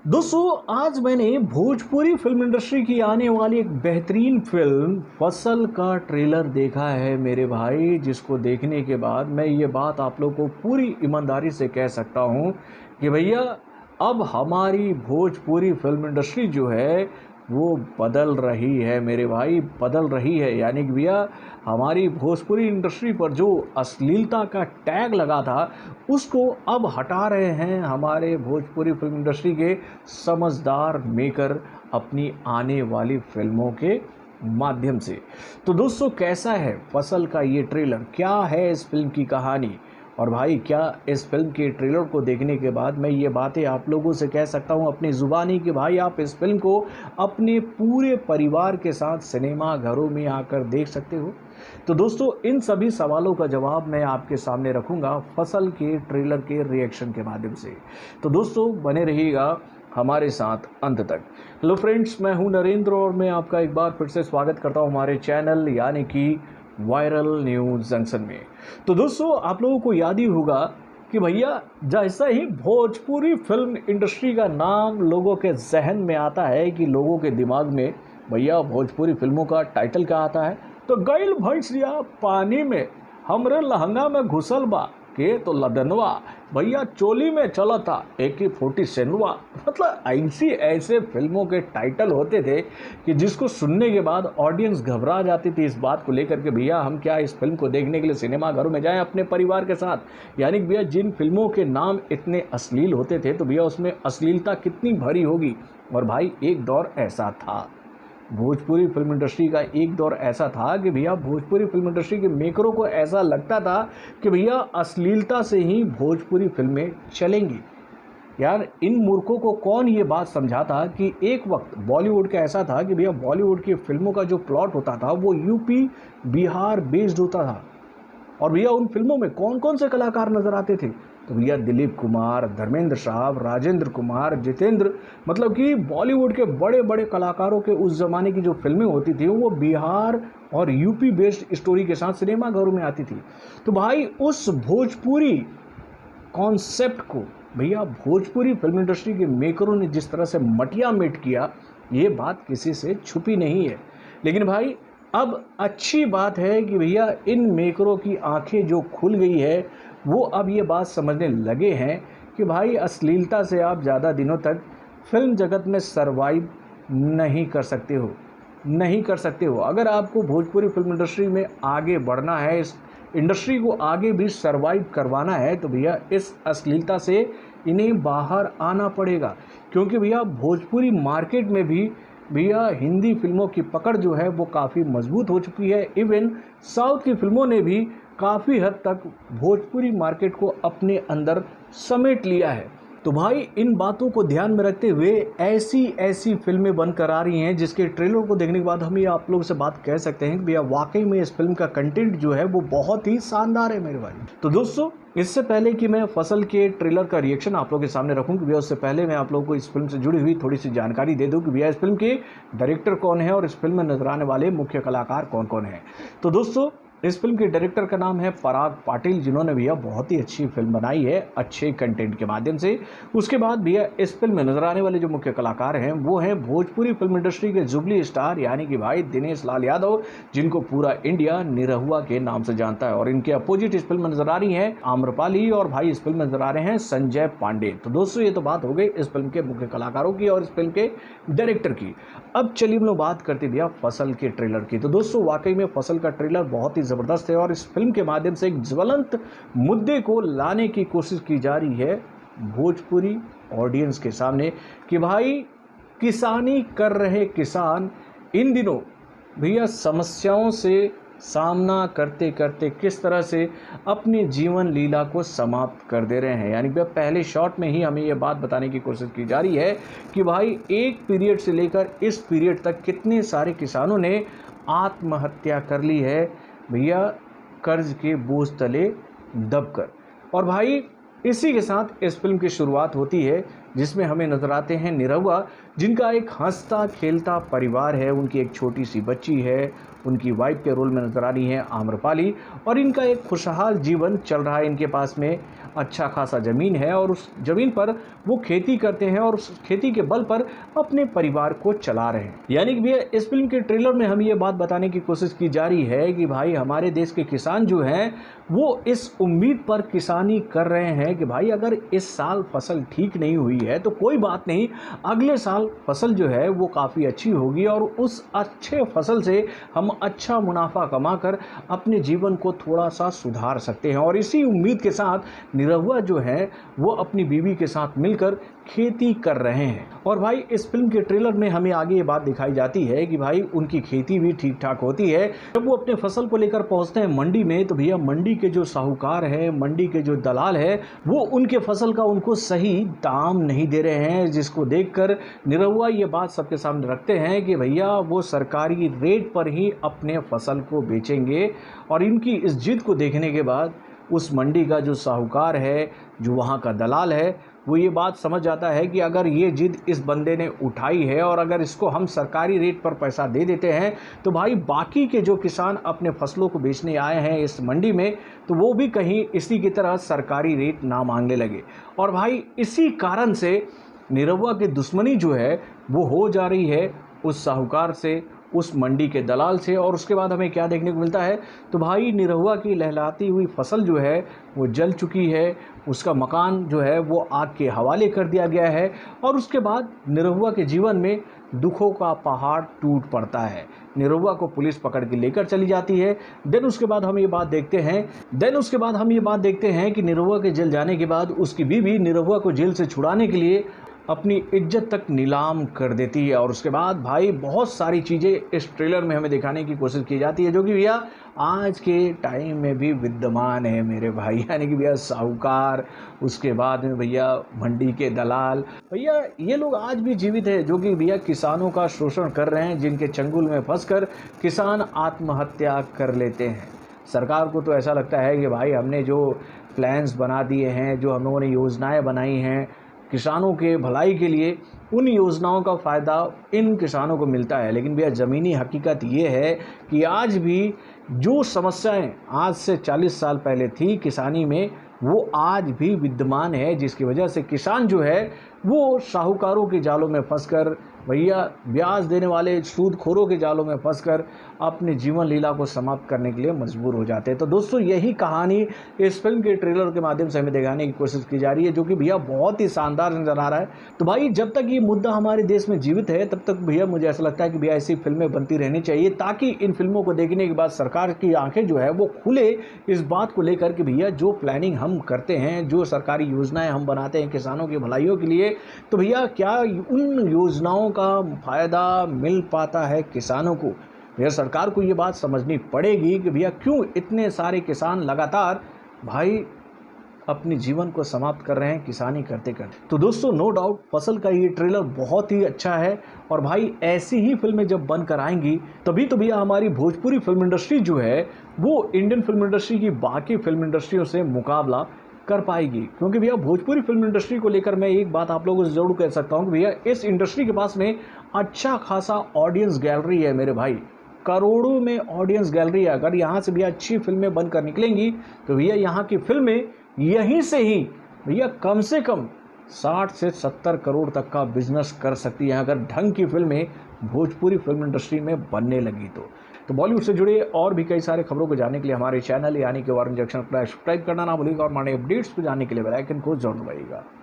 दोस्तों आज मैंने भोजपुरी फिल्म इंडस्ट्री की आने वाली एक बेहतरीन फिल्म फसल का ट्रेलर देखा है मेरे भाई, जिसको देखने के बाद मैं ये बात आप लोग को पूरी ईमानदारी से कह सकता हूँ कि भैया अब हमारी भोजपुरी फिल्म इंडस्ट्री जो है वो बदल रही है मेरे भाई, बदल रही है। यानी कि भैया हमारी भोजपुरी इंडस्ट्री पर जो अश्लीलता का टैग लगा था उसको अब हटा रहे हैं हमारे भोजपुरी फिल्म इंडस्ट्री के समझदार मेकर अपनी आने वाली फिल्मों के माध्यम से। तो दोस्तों कैसा है फसल का ये ट्रेलर, क्या है इस फिल्म की कहानी, और भाई क्या इस फिल्म के ट्रेलर को देखने के बाद मैं ये बातें आप लोगों से कह सकता हूँ अपनी ज़ुबानी कि भाई आप इस फिल्म को अपने पूरे परिवार के साथ सिनेमा घरों में आकर देख सकते हो। तो दोस्तों इन सभी सवालों का जवाब मैं आपके सामने रखूँगा फसल के ट्रेलर के रिएक्शन के माध्यम से। तो दोस्तों बने रहिएगा हमारे साथ अंत तक। हेलो फ्रेंड्स, मैं हूँ नरेंद्र और मैं आपका एक बार फिर से स्वागत करता हूँ हमारे चैनल यानी कि वायरल न्यूज़ जंक्शन में। तो दोस्तों आप लोगों को याद ही होगा कि भैया जैसा ही भोजपुरी फिल्म इंडस्ट्री का नाम लोगों के जहन में आता है कि लोगों के दिमाग में भैया भोजपुरी फिल्मों का टाइटल क्या आता है, तो गइल भैंसिया पानी में हमरे लहंगा में घुसल बा के तो लदनवा भैया चोली में चला था AK-47। मतलब ऐसे फिल्मों के टाइटल होते थे कि जिसको सुनने के बाद ऑडियंस घबरा जाती थी इस बात को लेकर के भैया हम क्या इस फिल्म को देखने के लिए सिनेमा घरों में जाएं अपने परिवार के साथ। यानी कि भैया जिन फिल्मों के नाम इतने अश्लील होते थे तो भैया उसमें अश्लीलता कितनी भरी होगी। और भाई एक दौर ऐसा था, भोजपुरी फिल्म इंडस्ट्री का एक दौर ऐसा था कि भैया भोजपुरी फिल्म इंडस्ट्री के मेकरों को ऐसा लगता था कि भैया अश्लीलता से ही भोजपुरी फिल्में चलेंगी। यार इन मूर्खों को कौन ये बात समझाता कि एक वक्त बॉलीवुड का ऐसा था कि भैया बॉलीवुड की फिल्मों का जो प्लॉट होता था वो यूपी बिहार बेस्ड होता था। और भैया उन फिल्मों में कौन कौन से कलाकार नज़र आते थे, तो भैया दिलीप कुमार, धर्मेंद्र साहब, राजेंद्र कुमार, जितेंद्र, मतलब कि बॉलीवुड के बड़े बड़े कलाकारों के उस ज़माने की जो फिल्में होती थी वो बिहार और यूपी बेस्ड स्टोरी के साथ सिनेमा घरों में आती थी। तो भाई उस भोजपुरी कॉन्सेप्ट को भैया भोजपुरी फिल्म इंडस्ट्री के मेकरों ने जिस तरह से मटिया मेट किया, ये बात किसी से छुपी नहीं है। लेकिन भाई अब अच्छी बात है कि भैया इन मेकरों की आंखें जो खुल गई है वो अब ये बात समझने लगे हैं कि भाई अश्लीलता से आप ज़्यादा दिनों तक फिल्म जगत में सरवाइव नहीं कर सकते हो। अगर आपको भोजपुरी फिल्म इंडस्ट्री में आगे बढ़ना है, इस इंडस्ट्री को आगे भी सरवाइव करवाना है, तो भैया इस अश्लीलता से इन्हें बाहर आना पड़ेगा। क्योंकि भैया भोजपुरी मार्केट में भी भैया हिंदी फिल्मों की पकड़ जो है वो काफ़ी मजबूत हो चुकी है। इवन साउथ की फिल्मों ने भी काफ़ी हद तक भोजपुरी मार्केट को अपने अंदर समेट लिया है। तो भाई इन बातों को ध्यान में रखते हुए ऐसी फिल्में बनकर आ रही हैं जिसके ट्रेलर को देखने के बाद हम ये आप लोगों से बात कह सकते हैं कि भैया वाकई में इस फिल्म का कंटेंट जो है वो बहुत ही शानदार है मेरे भाई। तो दोस्तों इससे पहले कि मैं फसल के ट्रेलर का रिएक्शन आप लोगों के सामने रखूं कि भैया उससे पहले मैं आप लोगों को इस फिल्म से जुड़ी हुई थोड़ी सी जानकारी दे दूं कि भैया इस फिल्म के डायरेक्टर कौन है और इस फिल्म में नजर आने वाले मुख्य कलाकार कौन कौन हैं। तो दोस्तों इस फिल्म के डायरेक्टर का नाम है पराग पाटिल, जिन्होंने भैया बहुत ही अच्छी फिल्म बनाई है अच्छे कंटेंट के माध्यम से। उसके बाद भैया इस फिल्म में नजर आने वाले जो मुख्य कलाकार हैं वो हैं भोजपुरी फिल्म इंडस्ट्री के जुबली स्टार यानी कि भाई दिनेश लाल यादव, जिनको पूरा इंडिया निरहुआ के नाम से जानता है। और इनके अपोजिट इस फिल्म में नजर आ रही हैं आम्रपाली और भाई इस फिल्म में नजर आ रहे हैं संजय पांडे। तो दोस्तों ये तो बात हो गई इस फिल्म के मुख्य कलाकारों की और इस फिल्म के डायरेक्टर की। अब चलिए हम लोग बात करते भैया फसल के ट्रेलर की। तो दोस्तों वाकई में फसल का ट्रेलर बहुत ही ज़बरदस्त है और इस फिल्म के माध्यम से एक ज्वलंत मुद्दे को लाने की कोशिश की जा रही है भोजपुरी ऑडियंस के सामने कि भाई किसानी कर रहे किसान इन दिनों भैया समस्याओं से सामना करते करते किस तरह से अपनी जीवन लीला को समाप्त कर दे रहे हैं। यानी कि पहले शॉट में ही हमें यह बात बताने की कोशिश की जा रही है कि भाई एक पीरियड से लेकर इस पीरियड तक कितने सारे किसानों ने आत्महत्या कर ली है भैया कर्ज के बोझ तले दबकर। और भाई इसी के साथ इस फिल्म की शुरुआत होती है जिसमें हमें नजर आते हैं निरहुआ, जिनका एक हंसता खेलता परिवार है, उनकी एक छोटी सी बच्ची है, उनकी वाइफ के रोल में नजर आ रही हैं आम्रपाली, और इनका एक खुशहाल जीवन चल रहा है। इनके पास में अच्छा खासा ज़मीन है और उस ज़मीन पर वो खेती करते हैं और उस खेती के बल पर अपने परिवार को चला रहे हैं। यानी कि भैया इस फिल्म के ट्रेलर में हमें ये बात बताने की कोशिश की जा रही है कि भाई हमारे देश के किसान जो हैं वो इस उम्मीद पर किसानी कर रहे हैं कि भाई अगर इस साल फसल ठीक नहीं हुई है तो कोई बात नहीं, अगले साल फसल जो है वो काफ़ी अच्छी होगी और उस अच्छे फसल से हम अच्छा मुनाफा कमाकर अपने जीवन को थोड़ा सा सुधार सकते हैं। और इसी उम्मीद के साथ निरहुआ जो है वो अपनी बीवी के साथ मिलकर खेती कर रहे हैं। और भाई इस फिल्म के ट्रेलर में हमें आगे ये बात दिखाई जाती है कि भाई उनकी खेती भी ठीक ठाक होती है। जब वो अपने फसल को लेकर पहुंचते हैं मंडी में तो भैया मंडी के जो साहूकार हैं, मंडी के जो दलाल है, वो उनके फसल का उनको सही दाम नहीं दे रहे हैं, जिसको देखकर निरहुआ ये बात सबके सामने रखते हैं कि भैया वो सरकारी रेट पर ही अपने फसल को बेचेंगे। और इनकी इस जिद को देखने के बाद उस मंडी का जो साहूकार है, जो वहाँ का दलाल है, वो ये बात समझ जाता है कि अगर ये जिद इस बंदे ने उठाई है और अगर इसको हम सरकारी रेट पर पैसा दे देते हैं तो भाई बाकी के जो किसान अपने फसलों को बेचने आए हैं इस मंडी में तो वो भी कहीं इसी की तरह सरकारी रेट ना मांगने लगे। और भाई इसी कारण से निरहुआ की दुश्मनी जो है वो हो जा रही है उस साहूकार से, उस मंडी के दलाल से। और उसके बाद हमें क्या देखने को मिलता है तो भाई निरहुआ की लहलहाती हुई फसल जो है वो जल चुकी है, उसका मकान जो है वो आग के हवाले कर दिया गया है। और उसके बाद निरहुआ के जीवन में दुखों का पहाड़ टूट पड़ता है। निरहुआ को पुलिस पकड़ के लेकर चली जाती है। देन उसके बाद हम ये बात देखते हैं कि निरहुआ के जेल जाने के बाद उसकी बीवी निरहुआ को जेल से छुड़ाने के लिए अपनी इज्जत तक नीलाम कर देती है। और उसके बाद भाई बहुत सारी चीज़ें इस ट्रेलर में हमें दिखाने की कोशिश की जाती है जो कि भैया आज के टाइम में भी विद्यमान है मेरे भाई। यानी कि भैया साहूकार, उसके बाद में भैया मंडी के दलाल, भैया ये लोग आज भी जीवित है जो कि भैया किसानों का शोषण कर रहे हैं, जिनके चंगुल में फंसकर किसान आत्महत्या कर लेते हैं। सरकार को तो ऐसा लगता है कि भाई हमने जो प्लान्स बना दिए हैं, जो हम लोगों ने योजनाएं बनाई हैं किसानों के भलाई के लिए, उन योजनाओं का फ़ायदा इन किसानों को मिलता है। लेकिन भैया ज़मीनी हकीकत ये है कि आज भी जो समस्याएं आज से 40 साल पहले थी किसानी में वो आज भी विद्यमान है, जिसकी वजह से किसान जो है वो साहूकारों के जालों में फंसकर, भैया ब्याज देने वाले सूदखोरों के जालों में फंसकर अपने जीवन लीला को समाप्त करने के लिए मजबूर हो जाते हैं। तो दोस्तों यही कहानी इस फिल्म के ट्रेलर के माध्यम से हमें दिखाने की कोशिश की जा रही है, जो कि भैया बहुत ही शानदार नज़र आ रहा है। तो भाई जब तक ये मुद्दा हमारे देश में जीवित है तब तक भैया मुझे ऐसा लगता है कि भैया ऐसी फिल्में बनती रहनी चाहिए, ताकि इन फिल्मों को देखने के बाद सरकार की आंखें जो है वो खुले इस बात को लेकर कि भैया जो प्लानिंग हम करते हैं, जो सरकारी योजनाएं हम बनाते हैं किसानों की भलाइयों के लिए, तो भैया क्या उन योजनाओं का फ़ायदा मिल पाता है किसानों को। भैया सरकार को ये बात समझनी पड़ेगी कि भैया क्यों इतने सारे किसान लगातार भाई अपने जीवन को समाप्त कर रहे हैं किसानी करते करते। तो दोस्तों नो डाउट फसल का ये ट्रेलर बहुत ही अच्छा है और भाई ऐसी ही फिल्में जब बनकर आएंगी तभी तो भैया हमारी भोजपुरी फिल्म इंडस्ट्री जो है वो इंडियन फिल्म इंडस्ट्री की बाकी फिल्म इंडस्ट्रियों से मुकाबला कर पाएगी। क्योंकि भैया भोजपुरी फिल्म इंडस्ट्री को लेकर मैं एक बात आप लोगों से ज़रूर कह सकता हूँ कि भैया इस इंडस्ट्री के पास में अच्छा खासा ऑडियंस गैलरी है मेरे भाई, करोड़ों में ऑडियंस गैलरी है। अगर यहाँ से भैया अच्छी फिल्में बनकर निकलेंगी तो भैया यहाँ की फिल्में यहीं से ही भैया कम से कम 60 से 70 करोड़ तक का बिजनेस कर सकती है, अगर ढंग की फिल्में भोजपुरी फिल्म इंडस्ट्री में बनने लगी तो बॉलीवुड से जुड़े और भी कई सारे खबरों को जानने के लिए हमारे चैनल यानी कि वारन जंक्शन को सब्सक्राइब करना ना भूलिएगा और हमारे अपडेट्स को जानने के लिए बेल आइकन को जरूर दबाइएगा।